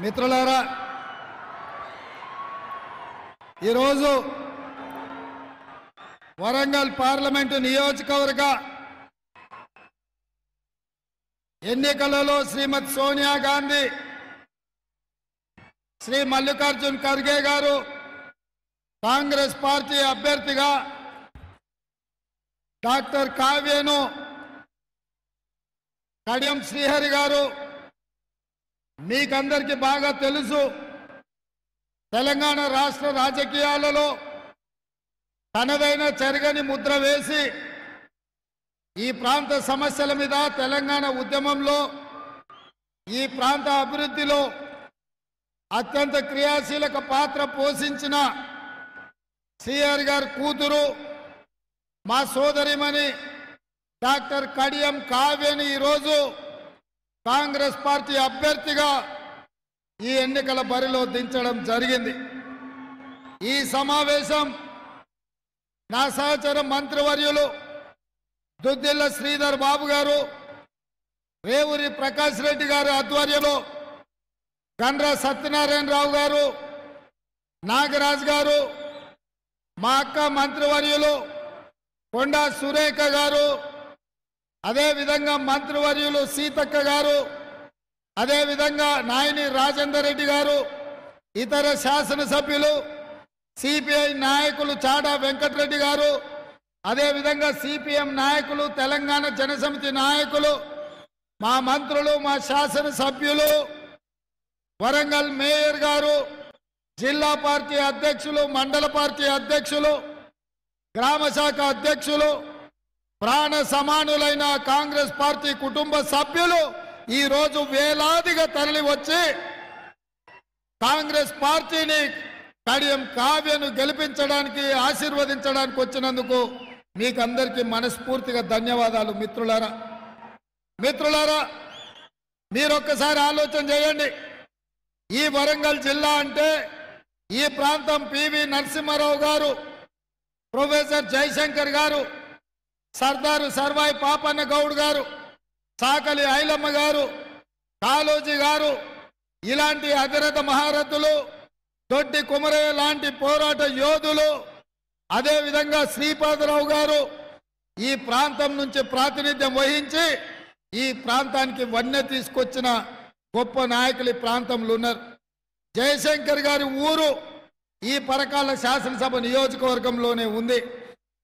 మిత్రులారా, ఈరోజు వరంగల్ పార్లమెంటు నియోజకవర్గ ఎన్నికలలో శ్రీమతి సోనియా గాంధీ, శ్రీ మల్లికార్జున్ ఖర్గే గారు కాంగ్రెస్ పార్టీ అభ్యర్థిగా డాక్టర్ కావ్యను కడియం శ్రీహరి గారు మీకందరికీ బాగా తెలుసు. తెలంగాణ రాష్ట్ర రాజకీయాలలో తనదైన చెరగని ముద్ర వేసి ఈ ప్రాంత సమస్యల మీద తెలంగాణ ఉద్యమంలో ఈ ప్రాంత అభివృద్ధిలో అత్యంత క్రియాశీలక పాత్ర పోషించిన శ్రీహరి గారి కూతురు మా సోదరిమణి డాక్టర్ కడియం కావ్యని ఈరోజు కాంగ్రెస్ పార్టీ అభ్యర్థిగా ఈ ఎన్నికల బరిలో దించడం జరిగింది. ఈ సమావేశం నా సహచర మంత్రివర్యులు దుద్దిల్ల శ్రీధర్ బాబు గారు, రేవూరి ప్రకాష్ రెడ్డి గారి ఆధ్వర్యంలో గండ్ర సత్యనారాయణరావు గారు, నాగరాజ్ గారు, మా అక్క మంత్రివర్యులు కొండా సురేఖ గారు, అదేవిధంగా మంత్రివర్యులు సీతక్క గారు, అదేవిధంగా నాయని రాజేందర్ రెడ్డి గారు, ఇతర శాసనసభ్యులు, సిపిఐ నాయకులు చాడా వెంకటరెడ్డి గారు, అదేవిధంగా సిపిఎం నాయకులు, తెలంగాణ జనసమితి నాయకులు, మా మంత్రులు, మా శాసనసభ్యులు, వరంగల్ మేయర్ గారు, జిల్లా పార్టీ అధ్యక్షులు, మండల పార్టీ అధ్యక్షులు, గ్రామ శాఖ అధ్యక్షులు, ప్రాణ సమానులైన కాంగ్రెస్ పార్టీ కుటుంబ సభ్యులు ఈరోజు వేలాదిగా తరలి వచ్చి కాంగ్రెస్ పార్టీని కడియం కావ్యను గెలిపించడానికి, ఆశీర్వదించడానికి వచ్చినందుకు మీకందరికీ మనస్ఫూర్తిగా ధన్యవాదాలు. మిత్రులారా, మీరొక్కసారి ఆలోచన చేయండి. ఈ వరంగల్ జిల్లా అంటే ఈ ప్రాంతం పివి నరసింహారావు గారు, ప్రొఫెసర్ జయశంకర్ గారు, సర్దారు సర్వాయి పాపన్న గౌడ్ గారు, సాకలి ఐలమ్మ గారు, కాళోజీ గారు, ఇలాంటి అధిరథ మహారథులు, దొడ్డి కుమరయ్య లాంటి పోరాట యోధులు, అదేవిధంగా శ్రీపాదరావు గారు ఈ ప్రాంతం నుంచి ప్రాతినిధ్యం వహించి ఈ ప్రాంతానికి వన్నె తీసుకొచ్చిన గొప్ప నాయకులు ఈ ప్రాంతంలో ఉన్నారు. జయశంకర్ గారి ఊరు ఈ పరకాల శాసనసభ నియోజకవర్గంలోనే ఉంది.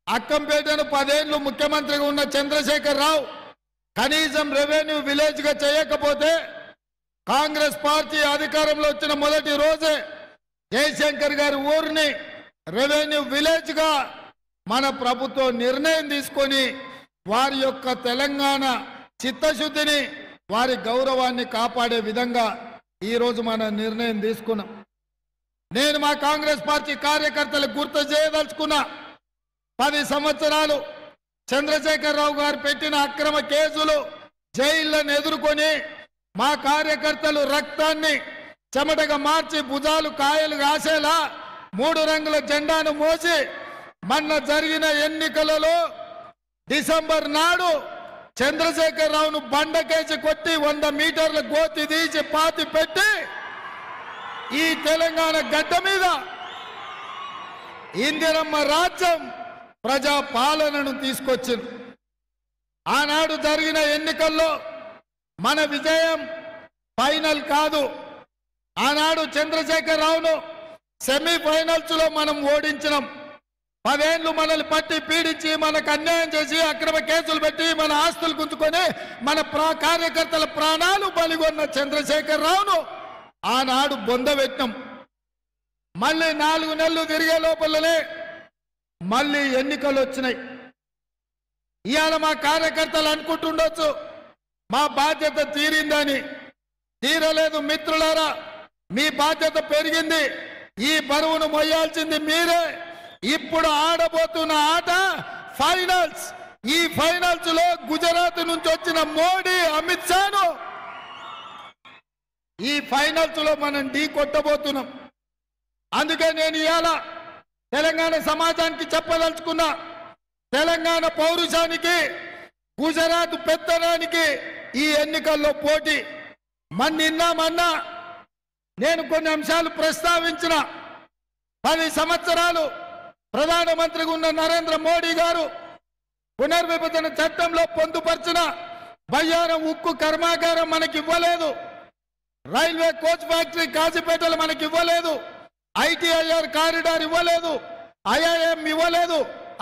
అక్కంపేటను 10 ఏళ్లు ముఖ్యమంత్రిగా ఉన్న చంద్రశేఖర్ రావు కనీసం రెవెన్యూ విలేజ్ గా చేయకపోతే కాంగ్రెస్ పార్టీ అధికారంలో వచ్చిన మొదటి రోజే జయశంకర్ గారి ఊరిని రెవెన్యూ విలేజ్ గా మన ప్రభుత్వం నిర్ణయం తీసుకొని వారి యొక్క తెలంగాణ చిత్తశుద్ధిని, వారి గౌరవాన్ని కాపాడే విధంగా ఈరోజు మన నిర్ణయం తీసుకున్నాం. నేను మా కాంగ్రెస్ పార్టీ కార్యకర్తలకు గుర్తు చేయదలుచుకున్నా, 10 సంవత్సరాలు చంద్రశేఖర్ రావు గారు పెట్టిన అక్రమ కేసులు, జైళ్లను ఎదుర్కొని మా కార్యకర్తలు రక్తాన్ని చెమటగా మార్చి భుజాలు కాయలు కాసేలా 3 రంగుల జెండాను మోసి మొన్న జరిగిన ఎన్నికలలో డిసెంబర్ నాడు చంద్రశేఖర్ రావును బండకేసి కొట్టి 100 మీటర్ల గోతి తీసి పాతి పెట్టి ఈ తెలంగాణ గడ్డ మీద ఇందిరమ్మ రాజ్యం, ప్రజా పాలనను తీసుకొచ్చింది. ఆనాడు జరిగిన ఎన్నికల్లో మన విజయం ఫైనల్ కాదు. ఆనాడు చంద్రశేఖర్ రావును సెమీఫైనల్స్ లో మనం ఓడించినాం. 10 ఏళ్లు మనల్ని పట్టి పీడించి మనకు అన్యాయం చేసి అక్రమ కేసులు పెట్టి మన ఆస్తులు గుంజుకొని మన కార్యకర్తల ప్రాణాలు బలిగొన్న చంద్రశేఖర్ రావును ఆనాడు బొందబెట్టినాం. మళ్ళీ 4 నెలలు తిరిగే లోపలనే మళ్ళీ ఎన్నికలు వచ్చినాయి. ఇవాళ మా కార్యకర్తలు అనుకుంటుండొచ్చు మా బాధ్యత తీరిందని. తీరలేదు మిత్రులారా, మీ బాధ్యత పెరిగింది. ఈ బరువును మొయ్యాల్సింది మీరే. ఇప్పుడు ఆడబోతున్న ఆట ఫైనల్స్. ఈ ఫైనల్స్ లో గుజరాత్ నుంచి వచ్చిన మోడీ, అమిత్ షాను ఈ ఫైనల్స్ లో మనం ఢీ కొట్టబోతున్నాం. అందుకే నేను ఇవాళ తెలంగాణ సమాజానికి చెప్పదలుచుకున్నా, తెలంగాణ పౌరుషానికి, గుజరాత్ పెత్తనానికి ఈ ఎన్నికల్లో పోటీ. నిన్న నేను కొన్ని అంశాలు ప్రస్తావించిన 10 సంవత్సరాలు ప్రధానమంత్రిగా ఉన్న నరేంద్ర మోడీ గారు పునర్విభజన చట్టంలో పొందుపరిచిన బయ్యారం ఉక్కు కర్మాగారం మనకి ఇవ్వలేదు, రైల్వే కోచ్ ఫ్యాక్టరీ కాజీపేటలో మనకి ఇవ్వలేదు, ఐటీఐఆర్ కారిడార్ ఇవ్వలేదు, ఐఐఎం ఇవ్వలేదు,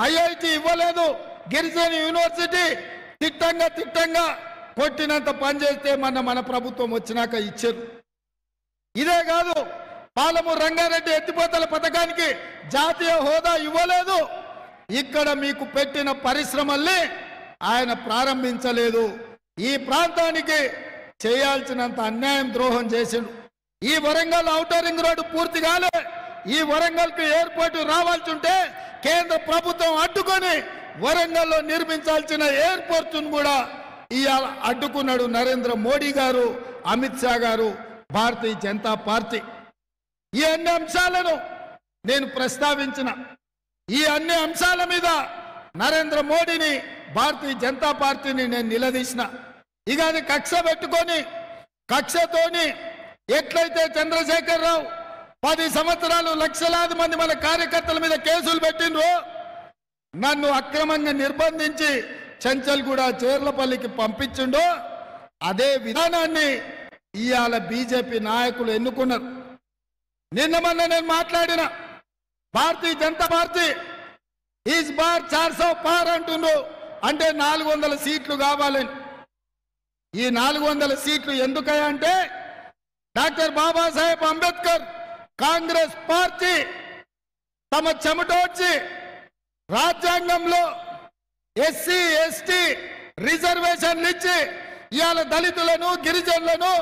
ఐఐటి ఇవ్వలేదు, గిరిజన యూనివర్సిటీ తిట్టంగా కొట్టినంత పనిచేస్తే మన ప్రభుత్వం వచ్చినాక ఇచ్చారు. ఇదే కాదు, పాలమూరు రంగారెడ్డి ఎత్తిపోతల పథకానికి జాతీయ హోదా ఇవ్వలేదు. ఇక్కడ మీకు పెట్టిన పరిశ్రమల్ని ఆయన ప్రారంభించలేదు. ఈ ప్రాంతానికి చేయాల్సినంత అన్యాయం ద్రోహం చేసిండు. ఈ వరంగల్ ఔటర్ రింగ్ రోడ్డు పూర్తి కాలే. ఈ వరంగల్కి ఎయిర్పోర్ట్ రావాల్సి ఉంటే కేంద్ర ప్రభుత్వం అడ్డుకొని వరంగల్లో నిర్మించాల్సిన ఎయిర్పోర్ట్ను కూడా ఇవాళ అడ్డుకున్నాడు నరేంద్ర మోడీ గారు, అమిత్ షా గారు, భారతీయ జనతా పార్టీ. ఈ అన్ని అంశాలను నేను ప్రస్తావించిన. ఈ అన్ని అంశాల మీద నరేంద్ర మోడీని, భారతీయ జనతా పార్టీని నేను నిలదీసిన. ఇక అది కక్ష పెట్టుకొని కక్షతోని ఎట్లయితే చంద్రశేఖరరావు 10 సంవత్సరాలు లక్షలాది మంది మన కార్యకర్తల మీద కేసులు పెట్టిండ్రు, నన్ను అక్రమంగా నిర్బంధించి చెంచల్గూడ చేర్లపల్లికి పంపించిండో అదే విధానాన్ని ఇవాళ బీజేపీ నాయకులు ఎన్నుకున్నారు. నిన్న మొన్న నేను మాట్లాడిన Bharatiya Janata party is bar 400 పార్ అంటుండ్రు, అంటే 400 సీట్లు కావాలని. ఈ 400 సీట్లు ఎందుకయ్యా అంటే డాక్టర్ బాబాసాహెబ్ అంబేద్కర్ కాంగ్రెస్ పార్టీ తమ చెమటోడ్చి రాజ్యాంగంలో ఎస్సీ ఎస్టీ రిజర్వేషన్లు ఇచ్చి ఇవాళ దళితులను, గిరిజనులను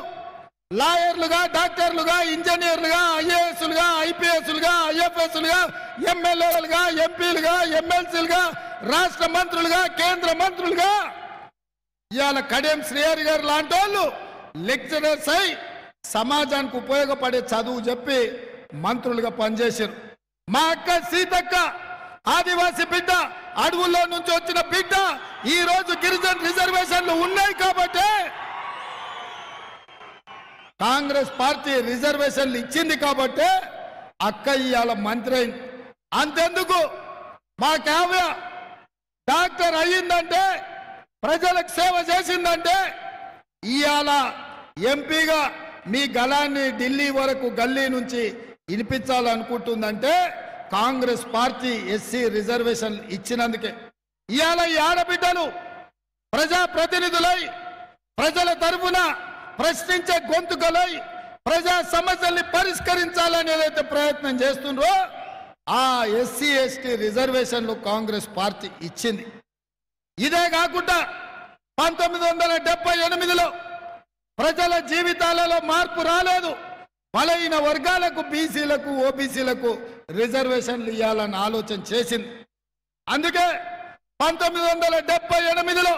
లాయర్లుగా, డాక్టర్లుగా, ఇంజనీర్లుగా, ఐఏఎస్లుగా, ఐపీఎస్లుగా, ఐఎఫ్ఎస్లుగా, ఎమ్మెల్యేలుగా, ఎంపీలుగా, ఎమ్మెల్సీలుగా, రాష్ట్ర మంత్రులుగా, కేంద్ర మంత్రులుగా ఇవాళ కడియం శ్రీహరి గారు లాంటి వాళ్ళు లెక్చరర్స్ అయి సమాజానికి ఉపయోగపడే చదువు చెప్పి మంత్రులుగా పనిచేశారు. మా అక్క సీతక్క ఆదివాసీ బిడ్డ, అడవుల్లో నుంచి వచ్చిన బిడ్డ, ఈ రోజు గిరిజన రిజర్వేషన్లు ఉన్నాయి కాబట్టి కాంగ్రెస్ పార్టీ రిజర్వేషన్లు ఇచ్చింది కాబట్టి అక్క ఇవాళ మంత్రి అయింది. అంతెందుకు మా కావ్య డాక్టర్ అయ్యిందంటే, ప్రజలకు సేవ చేసిందంటే ఇవాళ ఎంపీగా మీ గళాన్ని ఢిల్లీ వరకు గల్లీ నుంచి వినిపించాలనుకుంటుందంటే కాంగ్రెస్ పార్టీ ఎస్సీ రిజర్వేషన్ ఇచ్చినందుకే. ఇవాళ ఈ ఆడబిడ్డలు ప్రజాప్రతినిధులై ప్రజల తరఫున ప్రశ్నించే గొంతుకలై ప్రజా సమస్యల్ని పరిష్కరించాలని ఏదైతే ప్రయత్నం చేస్తుండ్రో ఆ ఎస్సీ ఎస్టీ రిజర్వేషన్లు కాంగ్రెస్ పార్టీ ఇచ్చింది. ఇదే కాకుండా 1978లో ప్రజల జీవితాలలో మార్పు రాలేదు. బలహీన వర్గాలకు, బీసీలకు, ఓబీసీలకు రిజర్వేషన్లు ఇవ్వాలని ఆలోచన చేసింది. అందుకే 1978లో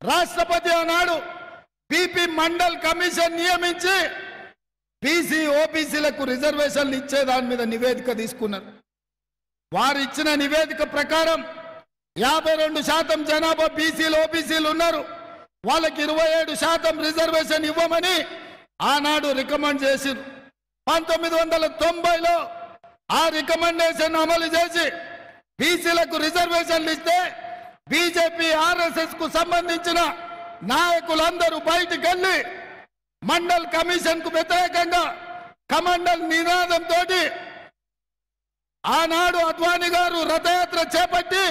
రాష్ట్రపతి ఆనాడు బీపీ మండల్ కమిషన్ నియమించి బీసీ ఓబీసీలకు రిజర్వేషన్లు ఇచ్చే దాని మీద నివేదిక తీసుకున్నారు. వారు ఇచ్చిన నివేదిక ప్రకారం 52% జనాభా బీసీలు, ఓబీసీలు ఉన్నారు. వాళ్ళకి 27% రిజర్వేషన్ ఇవ్వమని ఆనాడు రికమెండ్ చేసింది. 1990లో ఆ రికమెండేషన్ అమలు చేసి బీసీలకు రిజర్వేషన్లు ఇస్తే బీజేపీ, ఆర్ఎస్ఎస్ కు సంబంధించిన నాయకులందరూ బయటికి వెళ్ళి మండల్ కమిషన్ కు వ్యతిరేకంగా కమండల్ నినాదంతో ఆనాడు అద్వానీ గారు రథయాత్ర చేపట్టి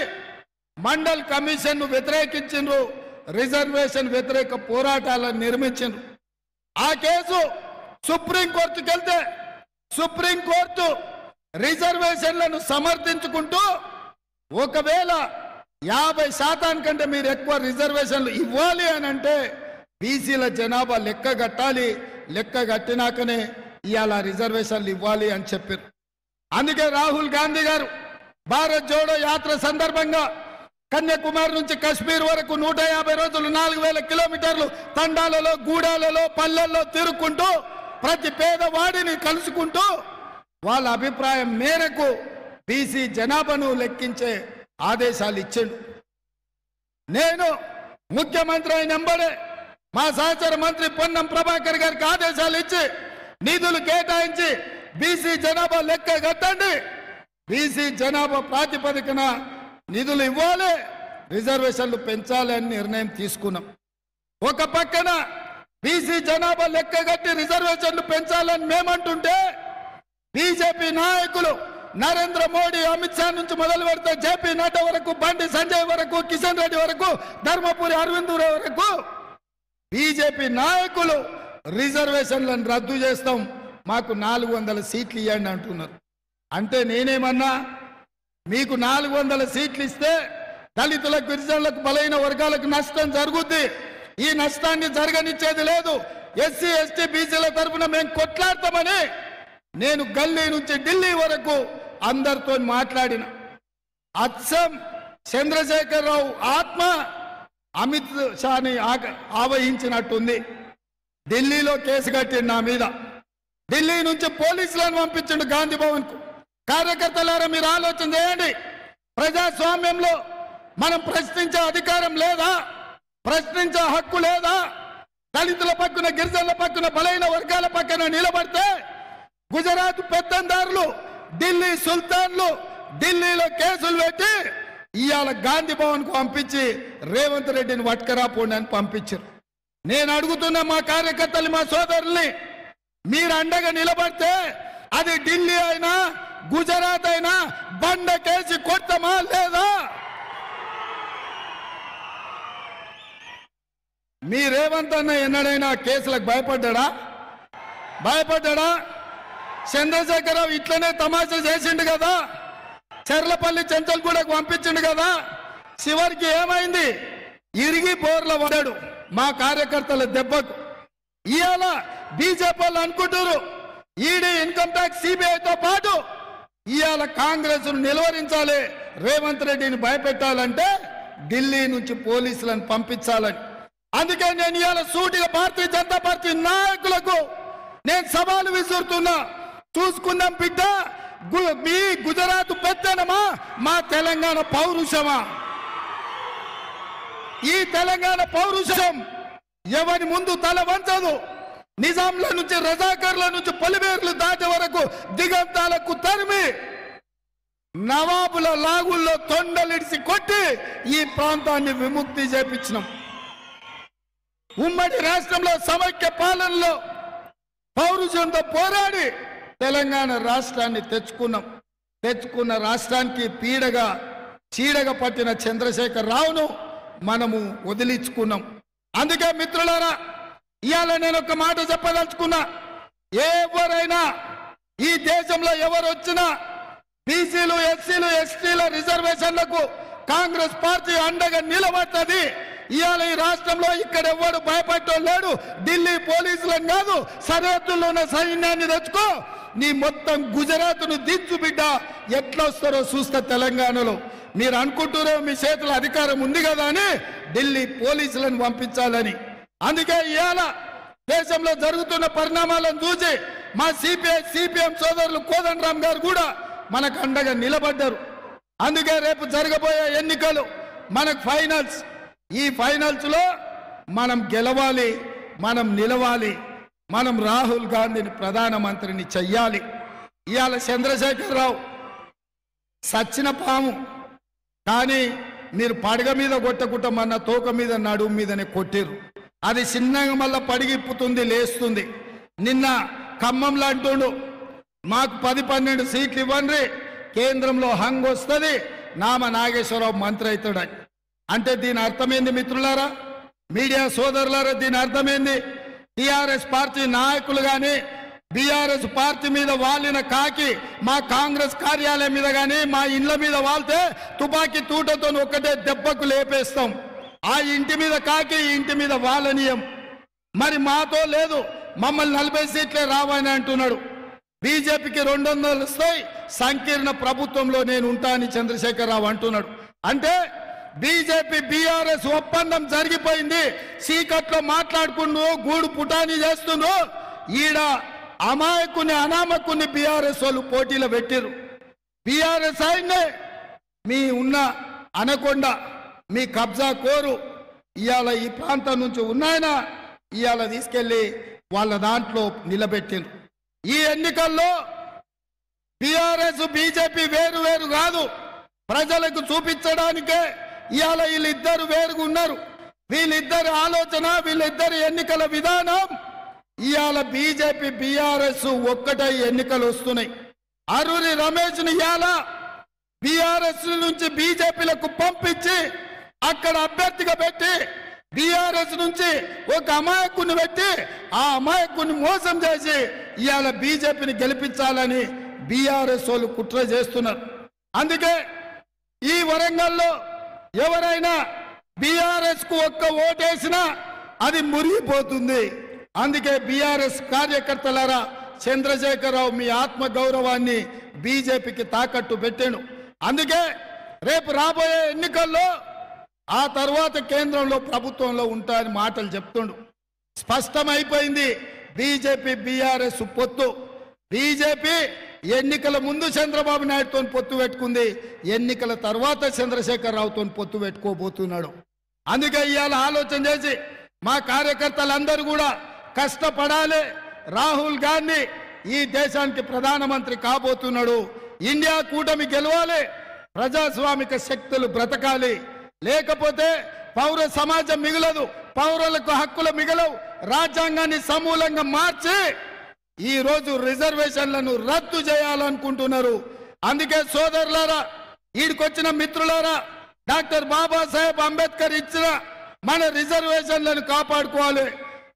మండల్ కమిషన్ ను వ్యతిరేకించిండ్రు, రిజర్వేషన్ వ్యతిరేక పోరాటాలను నిర్మించిండ్రు. ఆ కేసు సుప్రీంకోర్టుకి వెళ్తే సుప్రీంకోర్టు రిజర్వేషన్లను సమర్థించుకుంటూ ఒకవేళ 50% కంటే మీరు ఎక్కువ రిజర్వేషన్లు ఇవ్వాలి అని అంటే బీసీల జనాభా లెక్క కట్టాలి, లెక్క కట్టినాకనే ఇవాళ రిజర్వేషన్లు ఇవ్వాలి అని చెప్పారు. అందుకే రాహుల్ గాంధీ గారు భారత్ జోడో యాత్ర సందర్భంగా కన్యాకుమారి నుంచి కశ్మీర్ వరకు 150 రోజులు 4000 కిలోమీటర్లు తండాలలో, గూడాలలో, పల్లెల్లో తిరుగుకుంటూ ప్రతి పేదవాడిని కలుసుకుంటూ వాళ్ళ అభిప్రాయం మేరకు బీసీ జనాభాను లెక్కించే ఆదేశాలు ఇచ్చిండు. నేను ముఖ్యమంత్రి అయిన వెంబడే మా సహచర మంత్రి పొన్నం ప్రభాకర్ గారికి ఆదేశాలు ఇచ్చి నిధులు కేటాయించి బీసీ జనాభా లెక్క కట్టండి. బీసీ జనాభా ప్రాతిపదికన నిధులు ఇవ్వాలి, రిజర్వేషన్లు పెంచాలి అని నిర్ణయం తీసుకున్నాం. ఒక పక్కన బీసీ జనాభా లెక్క కట్టి రిజర్వేషన్లు పెంచాలని మేమంటుంటే బీజేపీ నాయకులు నరేంద్ర మోడీ, అమిత్ షా నుంచి మొదలు పెడితే జేపీ నడ్డా వరకు, బండి సంజయ్ వరకు, కిషన్ రెడ్డి వరకు, ధర్మపురి అరవింద్ వరకు బీజేపీ నాయకులు రిజర్వేషన్లను రద్దు చేస్తాం, మాకు 400 సీట్లు ఇవ్వండి అంటున్నారు. అంటే నేనేమన్నా, మీకు 400 సీట్లు ఇస్తే దళితులకు, గిరిజనులకు, బలైన వర్గాలకు నష్టం జరుగుద్ది. ఈ నష్టాన్ని జరగనిచ్చేది లేదు. ఎస్సీ ఎస్టీ బీసీల తరఫున మేము కొట్లాడతామని నేను గల్లీ నుంచి ఢిల్లీ వరకు అందరితో మాట్లాడిన. అచ్చం చంద్రశేఖరరావు ఆత్మ అమిత్ షాని ఆవహించినట్టుంది. ఢిల్లీలో కేసు కట్టిండు నా మీద. ఢిల్లీ నుంచి పోలీసులను పంపించిండు గాంధీ భవన్ కు. కార్యకర్తలారా మీరు ఆలోచన చేయండి. ప్రజాస్వామ్యంలో మనం ప్రశ్నించే అధికారం లేదా? ప్రశ్నించే హక్కు లేదా? దళితుల పక్కన, గిరిజనుల పక్కన, బలైన వర్గాల పక్కన నిలబడితే గుజరాత్ పెత్తందారులు, ఢిల్లీ సుల్తాన్లు ఢిల్లీలో కేసులు పెట్టి ఇవాళ గాంధీ భవన్ కు పంపించి రేవంత్ రెడ్డిని పట్టుకరాపోండి అని పంపించారు. నేను అడుగుతున్న మా కార్యకర్తలు, మా సోదరుల్ని, మీరు అండగా నిలబడితే అది ఢిల్లీ అయినా గుజరాత్ అయినా బండ కేసి కొడతామా లేదా? మీ రేవంత్ అన్న ఎన్నడైనా కేసులకు భయపడ్డా? చంద్రశేఖరరావు ఇట్లనే తమాషా చేసిండు కదా, చెర్లపల్లి చెంచల్గూడకు పంపించిండు కదా. చివరికి ఏమైంది? ఇరిగి బోర్ల పడ్డాడు మా కార్యకర్తల దెబ్బకు. ఇవాళ బీజేపీ వాళ్ళు అనుకుంటారు ఈడీ, ఇన్కమ్ ట్యాక్స్, సిబిఐతో పాటు ఇవాళ కాంగ్రెస్ నిలువరించాలి, రేవంత్ రెడ్డిని భయపెట్టాలంటే ఢిల్లీ నుంచి పోలీసులను పంపించాలని. అందుకే నేను ఇవాళ సూటిగా భారతీయ జనతా పార్టీ నాయకులకు నేను సవాలు విసురుతున్నా. చూసుకుందాం బిడ్డ, మీ గుజరాత్ పెత్తనమా, మా తెలంగాణ పౌరుషమా? ఈ తెలంగాణ పౌరుషం ఎవరి ముందు తల వంచదు. నిజాంల నుంచి, రజాకర్ల నుంచి పొలిమేర్లు దాటే వరకు దిగంతాలకు తరిమి నవాబుల లాగుల్లో తొండలిడిసి కొట్టి ఈ ప్రాంతాన్ని విముక్తి చేపించినాం. ఉమ్మడి రాష్ట్రంలో సమైక్య పాలనలో పౌరుషంతో పోరాడి తెలంగాణ రాష్ట్రాన్ని తెచ్చుకున్న రాష్ట్రానికి చీడగా పట్టిన చంద్రశేఖర్ రావును మనము వదిలించుకున్నాం. అందుకే మిత్రులారా, ఇవాళ నేను ఒక మాట చెప్పదలుచుకున్నా. ఎవరైనా ఈ దేశంలో ఎవరు వచ్చినా బీసీలు, ఎస్సీలు, ఎస్టీల రిజర్వేషన్లకు కాంగ్రెస్ పార్టీ అండగా నిలబడుతుంది. ఇవాళ ఈ రాష్ట్రంలో ఇక్కడ ఎవరు భయపడటం లేడు. ఢిల్లీ పోలీసులను కాదు, సరిహద్దుల్లో ఉన్న సైన్యాన్ని తెచ్చుకో, నీ మొత్తం గుజరాత్ను దించు బిడ్డ. ఎట్లా వస్తారో చూస్తా తెలంగాణలో. మీరు అనుకుంటారో మీ చేతుల అధికారం ఉంది కదా అని ఢిల్లీ పోలీసులను పంపించాలని. అందుకే ఇవాళ దేశంలో జరుగుతున్న పరిణామాలను చూసి మా సిపిఎం సోదరులు కోదండరామ్ గారు కూడా మనకు అండగా నిలబడ్డారు. అందుకే రేపు జరగబోయే ఎన్నికలు మనకు ఫైనల్స్. ఈ ఫైనల్స్ లో మనం గెలవాలి, మనం నిలవాలి, మనం రాహుల్ గాంధీని ప్రధానమంత్రిని చెయ్యాలి. ఇవాళ చంద్రశేఖరరావు సచ్చిన పాము, కానీ మీరు పడగ మీద కొట్టకుండా మన తోక మీద, నడుము మీదనే కొట్టిర్రు. అది చిన్నగా మళ్ళా పడిగిప్పుతుంది, లేస్తుంది. నిన్న ఖమ్మంలో అంటుండు, మాకు 10-12 సీట్లు ఇవ్వండి, కేంద్రంలో హంగ్ వస్తుంది, నామ నాగేశ్వరరావు మంత్రి అవుతాడని. అంటే దీని అర్థమైంది మిత్రులారా, మీడియా సోదరులారా, దీని అర్థమైంది టిఆర్ఎస్ పార్టీ నాయకులు కానీ బీఆర్ఎస్ పార్టీ మీద వాలిన కాకి మా కాంగ్రెస్ కార్యాలయం మీద కానీ మా ఇండ్ల మీద వాళ్తే తుపాకీ తూటతో ఒక్కటే దెబ్బకు లేపేస్తాం. ఆ ఇంటి మీద కాకి, ఈ ఇంటి మీద వాలనీయం. మరి మాతో లేదు, మమ్మల్ని 40 సీట్లే రావని అంటున్నాడు. బీజేపీకి 200 వస్తాయి, సంకీర్ణ ప్రభుత్వంలో నేను ఉంటా అని చంద్రశేఖరరావు అంటున్నాడు. అంటే బీజేపీ బీఆర్ఎస్ ఒప్పందం జరిగిపోయింది. చీకట్లో మాట్లాడుకుంటూ గూడు పుటాని చేస్తుండ్రు. ఈడ అమాయకుని అనామకుని బీఆర్ఎస్ వాళ్ళు పోటీలో పెట్టిరు. బీఆర్ఎస్ ఆయన్నే మీ ఉన్న అనకొండ, మీ కబ్జా కోరు ఇవాళ ఈ ప్రాంతం నుంచి ఉన్నాయన ఇవాళ తీసుకెళ్లి వాళ్ళ దాంట్లో నిలబెట్టిండ్రు. ఈ ఎన్నికల్లో టిఆర్ఎస్ బీజేపీ వేరు వేరు కాదు, ప్రజలకు చూపించడానికే ఇవాళ వీళ్ళిద్దరు వేరుగా ఉన్నారు. వీళ్ళిద్దరి ఆలోచన, వీళ్ళిద్దరి ఎన్నికల విధానం ఇవాళ బీజేపీ బీఆర్ఎస్ ఒక్కటై ఎన్నికలు వస్తున్నాయి. అరూరి రమేష్ ని ఇవాళ బీఆర్ఎస్ నుంచి బీజేపీలకు పంపించి అక్కడ అభ్యర్థిగా పెట్టి బీఆర్ఎస్ నుంచి ఒక అమాయకుని పెట్టి ఆ అమాయకుని మోసం చేసి ఇవాళ బీజేపీని గెలిపించాలని బీఆర్ఎస్ వాళ్ళు కుట్ర చేస్తున్నారు. అందుకే ఈ వరంగల్లో ఎవరైనా బీఆర్ఎస్ కు ఒక్క ఓటేసినా అది మురిగిపోతుంది. అందుకే బీఆర్ఎస్ కార్యకర్తలారా, చంద్రశేఖరరావు మీ ఆత్మ గౌరవాన్ని బీజేపీకి తాకట్టు పెట్టాను. అందుకే రేపు రాబోయే ఎన్నికల్లో ఆ తర్వాత కేంద్రంలో ప్రభుత్వంలో ఉంటాయని మాటలు చెప్తుండు. స్పష్టమైపోయింది బీజేపీ బీఆర్ఎస్ పొత్తు. బీజేపీ ఎన్నికల ముందు చంద్రబాబు నాయుడుతో పొత్తు పెట్టుకుంది, ఎన్నికల తర్వాత చంద్రశేఖరరావుతో పొత్తు పెట్టుకోబోతున్నాడు. అందుకే ఇవాళ ఆలోచన చేసి మా కార్యకర్తలందరూ కూడా కష్టపడాలి. రాహుల్ గాంధీ ఈ దేశానికి ప్రధానమంత్రి కాబోతున్నాడు. ఇండియా కూటమి గెలవాలి, ప్రజాస్వామిక శక్తులు బ్రతకాలి. లేకపోతే పౌర సమాజం మిగలదు, పౌరులకు హక్కులు మిగలవు. రాజ్యాంగాన్ని సమూలంగా మార్చి ఈ రోజు రిజర్వేషన్లను రద్దు చేయాలనుకుంటున్నారు. అందుకే సోదరులారా, ఈడికొచ్చిన మిత్రులారా, డాక్టర్ బాబాసాహెబ్ అంబేద్కర్ ఇచ్చిన మన రిజర్వేషన్లను కాపాడుకోవాలి.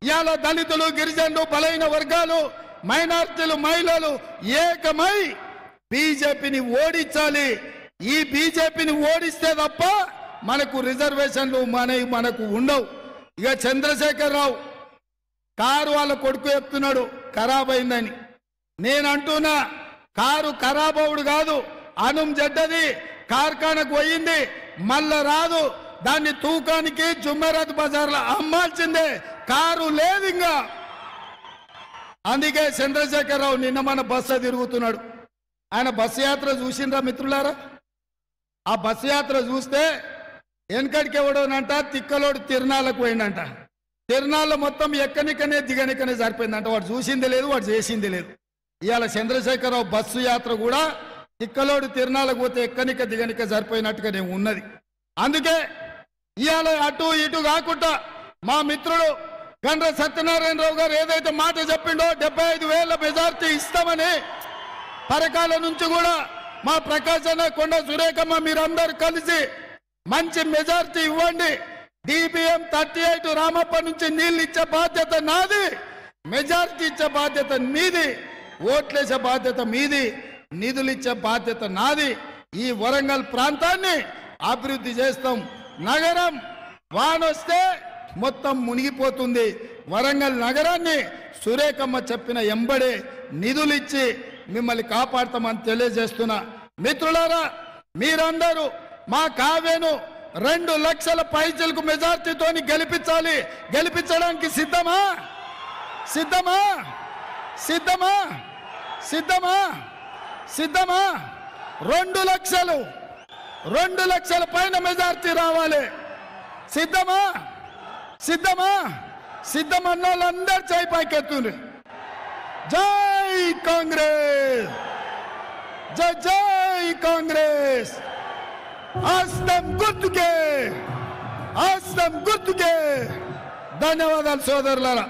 ఇవాళ దళితులు, గిరిజనులు, బలైన వర్గాలు, మైనార్టీలు, మహిళలు ఏకమై బీజేపీని ఓడించాలి. ఈ బీజేపీని ఓడిస్తే తప్ప మనకు రిజర్వేషన్లు మనకు ఉండవు. ఇక చంద్రశేఖరరావు కారు వాళ్ళ కొడుకు చెప్తున్నాడు ఖరాబ్ అయిందని. నేను అంటున్నా, కారు ఖరాబ్ అవుడు కాదు, అనుం జడ్డది కార్ఖానకు పోయింది, మళ్ళా రాదు. దాన్ని తూకానికి జుమ్మెరాత్ బజార్లో అమ్మాల్సిందే, కారు లేదు ఇంకా. అందుకే చంద్రశేఖరరావు నిన్న మన బస్సు తిరుగుతున్నాడు. ఆయన బస్సు యాత్ర చూసిండ్రా మిత్రులారా? ఆ బస్సు యాత్ర చూస్తే వెనకడికి ఎవడోనంట తిక్కలోడు తిరునాళ్ళకు పోయిందంట. తిరునాళ్ళ మొత్తం ఎక్కనికనే దిగనికనే సరిపోయిందంట. వాడు చూసింది లేదు, వాడు చేసింది లేదు. ఇవాళ చంద్రశేఖరరావు బస్సు యాత్ర కూడా తిక్కలోడు తిరునాళ్ళకు పోతే ఎక్కనిక దిగనిక సరిపోయినట్టుగానే ఉన్నది. అందుకే ఇవాళ అటు ఇటు కాకుండా మా మిత్రుడు గండ్ర సత్యనారాయణరావు గారు ఏదైతే మాట చెప్పిండో 75,000 మెజార్టీ ఇస్తామని, పరకాల నుంచి కూడా మా ప్రకాశన, కొండ సురేఖమ్మ మీరందరూ కలిసి మంచి మెజార్టీ ఇవ్వండి. DBM 38 రామప్ప నుంచి నీళ్ళు ఇచ్చే బాధ్యత నాది, మెజార్టీ ఇచ్చే బాధ్యత మీది, ఓట్లేసే బాధ్యత మీది, నిధులు ఇచ్చే బాధ్యత నాది. ఈ వరంగల్ ప్రాంతాన్ని అభివృద్ధి చేస్తాం. నగరం వానొస్తే మొత్తం మునిగిపోతుంది. వరంగల్ నగరాన్ని సురేఖమ్మ చెప్పిన ఎంబడే నిధులిచ్చి మిమ్మల్ని కాపాడతామని తెలియజేస్తున్నా. మిత్రులారా, మీరందరూ మా కావ్యను 2 లక్షల పైచలకు మెజార్టీతో గెలిపించాలి. గెలిపించడానికి సిద్ధమా? సిద్ధమా? సిద్ధమా? సిద్ధమా? సిద్ధమా? 2 లక్షల పైన మెజార్టీ రావాలి. సిద్ధమా? సిద్ధమా? సిద్ధమన్న వాళ్ళందరూ చేయి పైకెత్తుంది. జై కాంగ్రెస్, జై జై కాంగ్రెస్. హస్తం గుర్తుకే, హస్తం గుర్తుకే. ధన్యవాదాలు సోదరులారా.